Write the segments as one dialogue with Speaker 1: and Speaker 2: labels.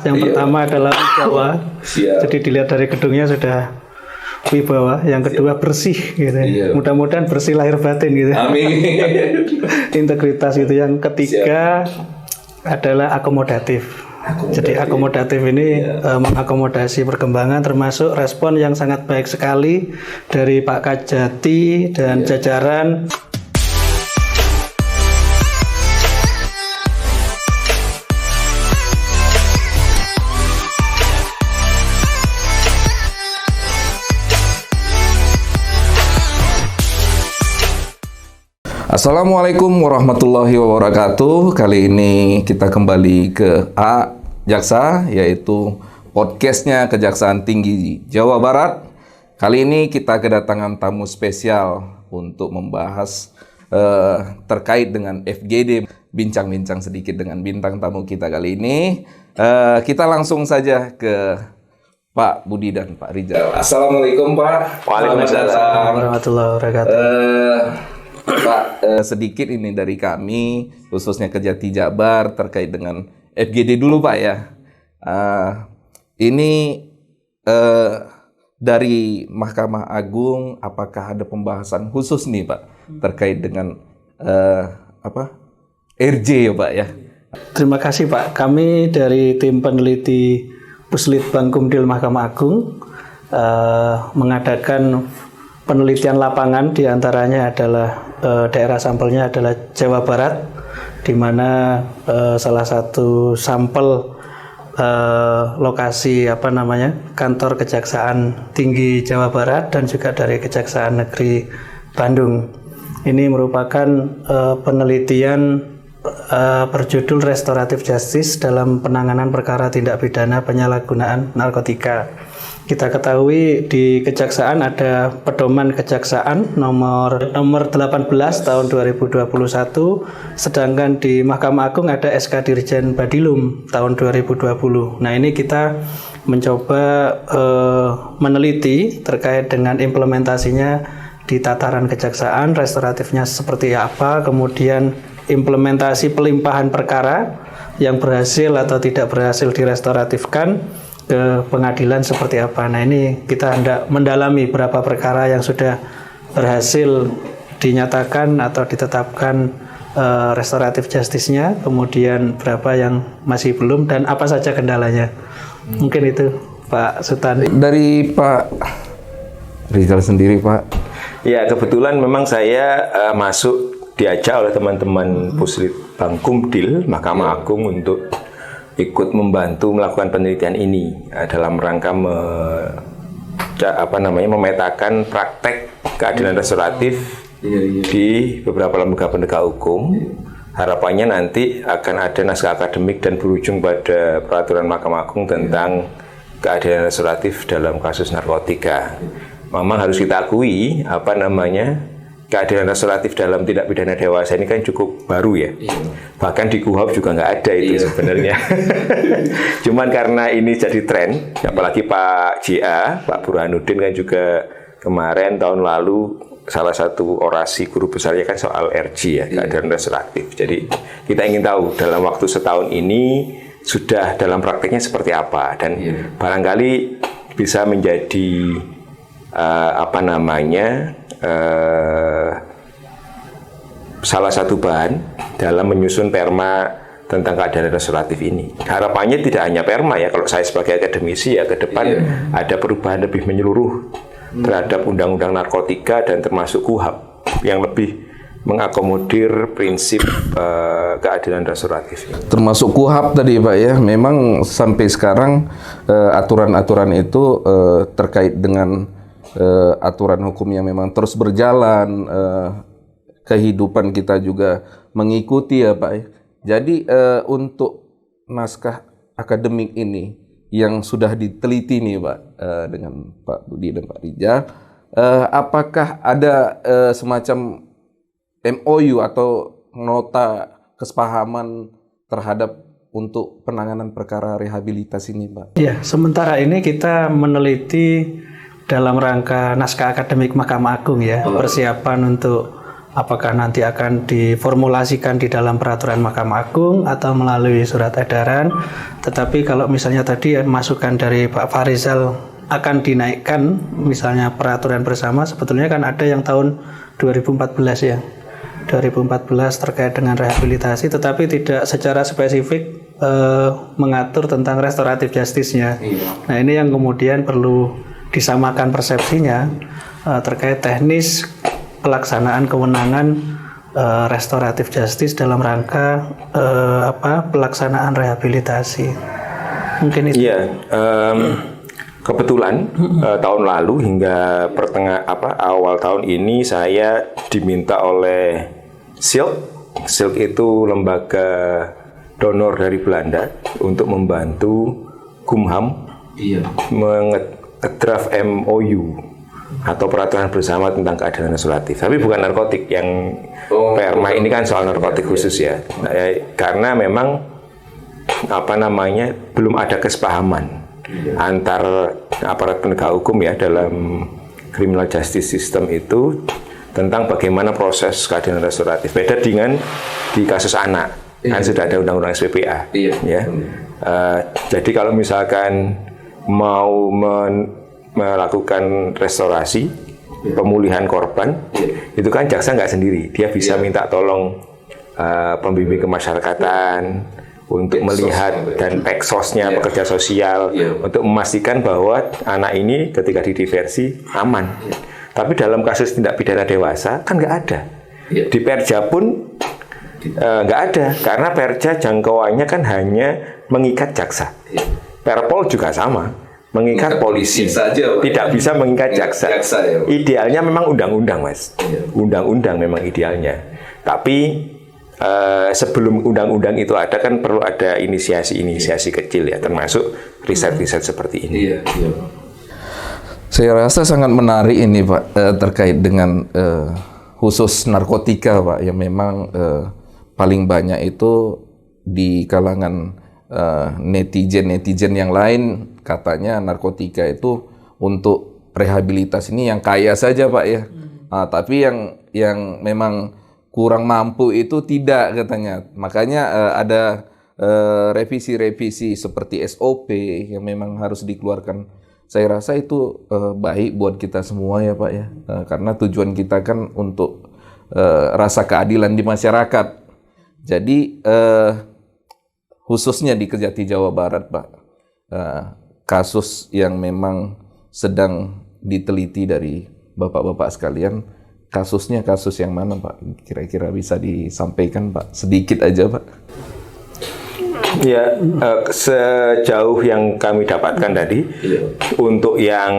Speaker 1: Yang pertama adalah wibawa. Jadi dilihat dari gedungnya sudah wibawa. Yang kedua bersih gitu. Mudah-mudahan bersih lahir batin gitu.
Speaker 2: Amin.
Speaker 1: Integritas gitu. Yang ketiga adalah akomodatif. Jadi akomodatif ini mengakomodasi perkembangan, termasuk respon yang sangat baik sekali dari Pak Kajati dan jajaran.
Speaker 2: Assalamualaikum warahmatullahi wabarakatuh. Kali ini kita kembali ke Jaksa, yaitu podcastnya Kejaksaan Tinggi Jawa Barat. Kali ini kita kedatangan tamu spesial untuk membahas terkait dengan FGD. Bincang-bincang sedikit dengan bintang tamu kita kali ini. Kita langsung saja ke Pak Budi dan Pak Rijal. Assalamualaikum Pak.
Speaker 1: Waalaikumsalam warahmatullahi wabarakatuh.
Speaker 2: Pak, sedikit ini dari kami, khususnya Kejati Jabar, terkait dengan FGD dulu Pak ya. Ini dari Mahkamah Agung, apakah ada pembahasan khusus nih Pak, terkait dengan RJ ya Pak ya?
Speaker 1: Terima kasih Pak. Kami dari tim peneliti Puslitbang Kumdil Mahkamah Agung mengadakan penelitian lapangan, diantaranya adalah daerah sampelnya adalah Jawa Barat, di mana salah satu sampel lokasi kantor Kejaksaan Tinggi Jawa Barat dan juga dari Kejaksaan Negeri Bandung. Ini merupakan penelitian berjudul Restoratif Justice dalam penanganan perkara tindak pidana penyalahgunaan narkotika. Kita ketahui di Kejaksaan ada Pedoman Kejaksaan nomor 18 tahun 2021, sedangkan di Mahkamah Agung ada SK Dirjen Badilum tahun 2020. Nah, ini kita mencoba meneliti terkait dengan implementasinya di tataran kejaksaan, restoratifnya seperti apa, kemudian implementasi pelimpahan perkara yang berhasil atau tidak berhasil direstoratifkan ke pengadilan seperti apa. Nah, ini kita hendak mendalami berapa perkara yang sudah berhasil dinyatakan atau ditetapkan restoratif justice-nya, kemudian berapa yang masih belum dan apa saja kendalanya. Mungkin itu Pak Sultan.
Speaker 2: Dari Pak Rizal sendiri Pak.
Speaker 3: Ya, kebetulan memang saya masuk diajak oleh teman-teman Puslitbang Kumdil Mahkamah Agung untuk ikut membantu melakukan penelitian ini dalam rangka memetakan praktek keadilan restoratif di beberapa lembaga penegak hukum. Harapannya nanti akan ada naskah akademik dan berujung pada peraturan Mahkamah Agung tentang keadilan restoratif dalam kasus narkotika. Memang harus kita akui keadilan restoratif dalam tindak pidana dewasa ini kan cukup baru ya. Bahkan di KUHP juga nggak ada itu sebenarnya. Cuman karena ini jadi tren, apalagi Pak JA, Pak Burhanuddin kan juga kemarin tahun lalu salah satu orasi guru besarnya kan soal RJ ya, keadilan restoratif. Jadi kita ingin tahu dalam waktu setahun ini sudah dalam prakteknya seperti apa, dan barangkali bisa menjadi salah satu bahan dalam menyusun perma tentang keadilan restoratif ini. Harapannya tidak hanya perma ya, kalau saya sebagai akademisi ya ke depan ada perubahan lebih menyeluruh terhadap undang-undang narkotika dan termasuk KUHP yang lebih mengakomodir prinsip keadilan restoratif.
Speaker 2: Termasuk KUHP tadi Pak ya, memang sampai sekarang aturan-aturan itu terkait dengan aturan hukum yang memang terus berjalan, kehidupan kita juga mengikuti ya Pak. Jadi untuk naskah akademik ini yang sudah diteliti nih Pak dengan Pak Budi dan Pak Rijal, apakah ada semacam MOU atau nota kesepahaman terhadap untuk penanganan perkara rehabilitasi ini Pak?
Speaker 1: Ya, sementara ini kita meneliti dalam rangka naskah akademik Mahkamah Agung ya, persiapan untuk apakah nanti akan diformulasikan di dalam peraturan Mahkamah Agung atau melalui surat edaran. Tetapi kalau misalnya tadi masukan dari Pak Farizal akan dinaikkan misalnya peraturan bersama, sebetulnya kan ada yang tahun 2014 ya. 2014 terkait dengan rehabilitasi, tetapi tidak secara spesifik mengatur tentang restoratif justice-nya. Nah, ini yang kemudian perlu disamakan persepsinya terkait teknis pelaksanaan kewenangan restoratif justice dalam rangka pelaksanaan rehabilitasi. Mungkin itu.
Speaker 3: Iya, kebetulan tahun lalu hingga awal tahun ini saya diminta oleh Silk itu lembaga donor dari Belanda untuk membantu Kumham mengedraft MOU atau peraturan bersama tentang keadilan restoratif. Tapi bukan narkotik, yang Perma ini kan soal narkotik khusus ya. Karena memang belum ada kesepahaman antar aparat penegak hukum ya dalam criminal justice system itu tentang bagaimana proses keadilan restoratif. Beda dengan di kasus anak, kan sudah ada undang-undang SPPA. Ya. Jadi kalau misalkan mau melakukan restorasi, pemulihan korban, itu kan jaksa nggak sendiri. Dia bisa minta tolong pembimbing kemasyarakatan untuk melihat dan peksosnya pekerja sosial untuk memastikan bahwa anak ini ketika didiversi aman. Tapi dalam kasus tindak pidana dewasa kan nggak ada. Di Perja pun nggak ada, karena Perja jangkauannya kan hanya mengikat jaksa. Perpol juga sama, mengikat polisi saja, tidak bisa mengikat jaksa. Idealnya memang undang-undang, Mas. Undang-undang memang idealnya. Tapi sebelum undang-undang itu ada kan perlu ada inisiasi kecil ya, termasuk riset-riset seperti ini.
Speaker 2: Saya rasa sangat menarik ini Pak, terkait dengan khusus narkotika Pak, yang memang paling banyak itu di kalangan netizen yang lain katanya narkotika itu untuk rehabilitasi ini yang kaya saja Pak ya. Tapi yang memang kurang mampu itu tidak katanya. Makanya ada revisi-revisi seperti SOP yang memang harus dikeluarkan. Saya rasa itu baik buat kita semua ya Pak ya, karena tujuan kita kan untuk rasa keadilan di masyarakat. Jadi khususnya di Kejati Jawa Barat Pak, kasus yang memang sedang diteliti dari Bapak-bapak sekalian, kasusnya kasus yang mana Pak? Kira-kira bisa disampaikan Pak, sedikit aja Pak.
Speaker 3: Ya, sejauh yang kami dapatkan tadi, untuk yang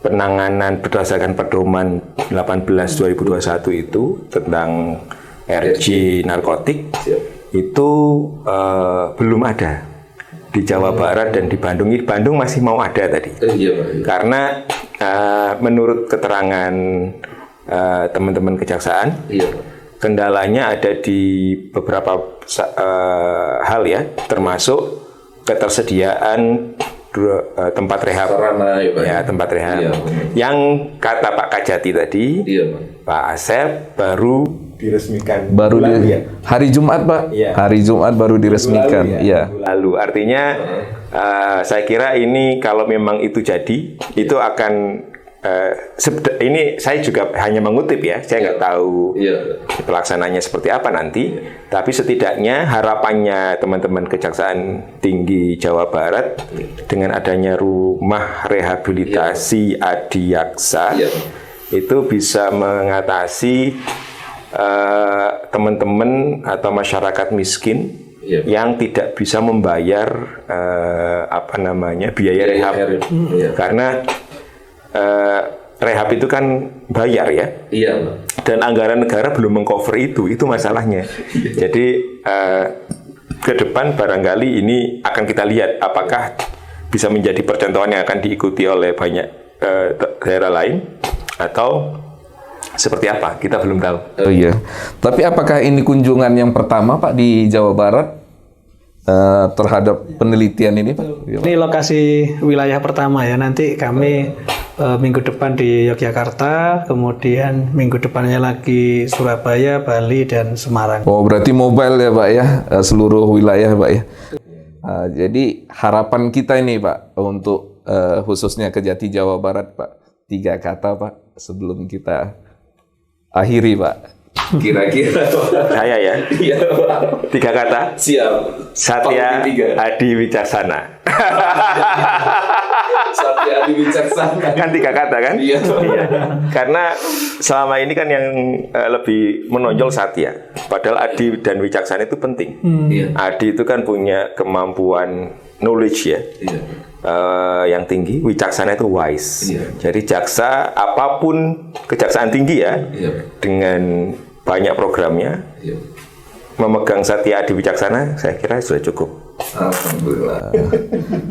Speaker 3: penanganan berdasarkan pedoman 18/2021 itu tentang RG narkotik itu belum ada di Jawa Barat dan di Bandung. Di Bandung masih mau ada tadi, karena menurut keterangan teman-teman kejaksaan, kendalanya ada di beberapa hal ya, termasuk ketersediaan tempat rehab, tempat rehab. Yang kata Pak Kajati tadi, Pak Asep baru diresmikan
Speaker 2: hari Jumat Pak, hari Jumat baru diresmikan.
Speaker 3: Lalu artinya saya kira ini kalau memang itu jadi, itu akan ini saya juga hanya mengutip ya, saya nggak tahu pelaksananya seperti apa nanti, tapi setidaknya harapannya teman-teman Kejaksaan Tinggi Jawa Barat dengan adanya rumah rehabilitasi adiaksa itu bisa mengatasi teman-teman atau masyarakat miskin yang tidak bisa membayar biaya rehab, karena rehab itu kan bayar ya, dan anggaran negara belum mengcover itu masalahnya. Jadi ke depan barangkali ini akan kita lihat apakah bisa menjadi percontohan yang akan diikuti oleh banyak daerah lain atau seperti apa, kita belum tahu.
Speaker 2: Tapi apakah ini kunjungan yang pertama Pak di Jawa Barat terhadap penelitian ini Pak?
Speaker 1: Ini lokasi wilayah pertama ya, nanti kami minggu depan di Yogyakarta, kemudian minggu depannya lagi Surabaya, Bali, dan Semarang.
Speaker 2: Oh, berarti mobile ya Pak ya, seluruh wilayah Pak ya. Jadi harapan kita ini Pak untuk khususnya Kejati Jawa Barat Pak, 3 kata Pak sebelum kita akhiri Pak. Kira-kira
Speaker 3: Saya ya.
Speaker 2: Iya Pak.
Speaker 3: 3 kata.
Speaker 2: Siap.
Speaker 3: Satya Adi Wicaksana.
Speaker 2: Satya Adi Wicaksana.
Speaker 3: Kan 3 kata kan?
Speaker 2: Iya.
Speaker 3: Karena selama ini kan yang lebih menonjol Satya. Padahal Adi dan Wicaksana itu penting.
Speaker 2: Iya.
Speaker 3: Adi itu kan punya kemampuan knowledge ya.
Speaker 2: Iya.
Speaker 3: Yang tinggi, Wicaksana itu wise.
Speaker 2: Iya.
Speaker 3: Jadi jaksa apapun kejaksaan tinggi ya, dengan banyak programnya, memegang Satya Adi Wicaksana, saya kira sudah cukup.
Speaker 2: Alhamdulillah.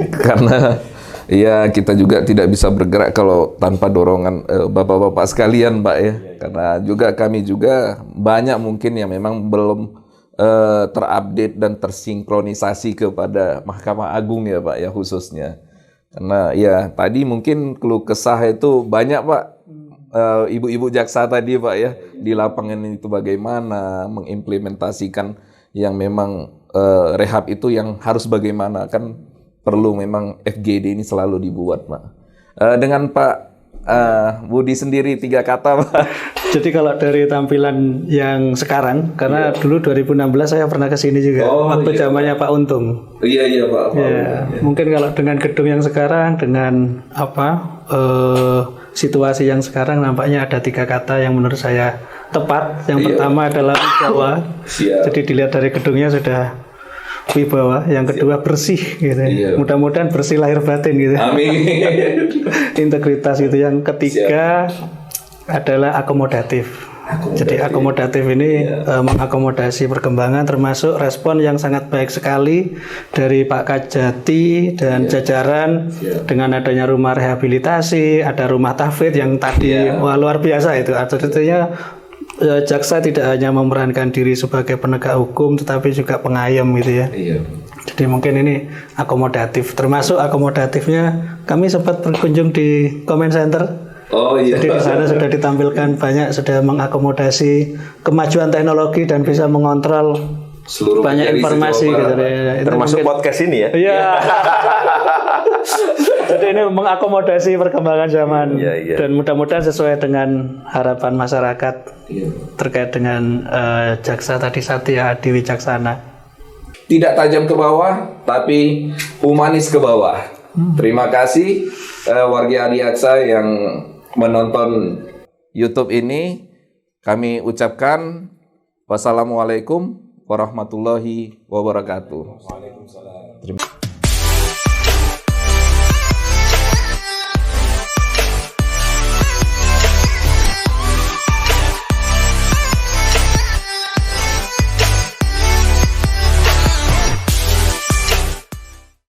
Speaker 2: Karena ya kita juga tidak bisa bergerak kalau tanpa dorongan bapak-bapak sekalian, Pak ya. Karena juga kami juga banyak mungkin yang memang belum terupdate dan tersinkronisasi kepada Mahkamah Agung ya Pak ya khususnya. Karena ya tadi mungkin keluh kesah itu banyak Pak, ibu-ibu jaksa tadi Pak ya, di lapangan itu bagaimana mengimplementasikan yang memang rehab itu yang harus bagaimana, kan perlu memang FGD ini selalu dibuat Pak. Dengan Pak Budi sendiri 3 kata Pak.
Speaker 1: Jadi kalau dari tampilan yang sekarang, karena dulu 2016 saya pernah ke sini juga, waktu zamannya Pak Untung.
Speaker 2: Iya Pak.
Speaker 1: Ya, mungkin kalau dengan gedung yang sekarang, dengan situasi yang sekarang, nampaknya ada 3 kata yang menurut saya tepat. Yang pertama adalah wibawa. Jadi dilihat dari gedungnya sudah wibawa. Yang kedua bersih gitu. Mudah-mudahan bersih lahir batin gitu.
Speaker 2: Amin.
Speaker 1: Integritas itu. Yang ketiga adalah akomodatif. Jadi akomodatif ini mengakomodasi perkembangan, termasuk respon yang sangat baik sekali dari Pak Kajati dan jajaran dengan adanya rumah rehabilitasi, ada rumah tahfidz yang tadi wah, luar biasa itu. Artinya jaksa tidak hanya memerankan diri sebagai penegak hukum, tetapi juga pengayom gitu ya. Jadi mungkin ini akomodatif. Termasuk akomodatifnya kami sempat berkunjung di comment center. Jadi di sana sudah ditampilkan banyak, sudah mengakomodasi kemajuan teknologi dan bisa mengontrol seluruh banyak informasi gitu.
Speaker 3: Termasuk podcast ini ya.
Speaker 1: Iya. Jadi ini mengakomodasi perkembangan zaman dan mudah-mudahan sesuai dengan harapan masyarakat terkait dengan jaksa tadi Satya Adi Wicaksana.
Speaker 2: Tidak tajam ke bawah, tapi humanis ke bawah. Terima kasih warga Adiaksa yang menonton YouTube ini. Kami ucapkan wassalamualaikum warahmatullahi wabarakatuh. Waalaikumsalam.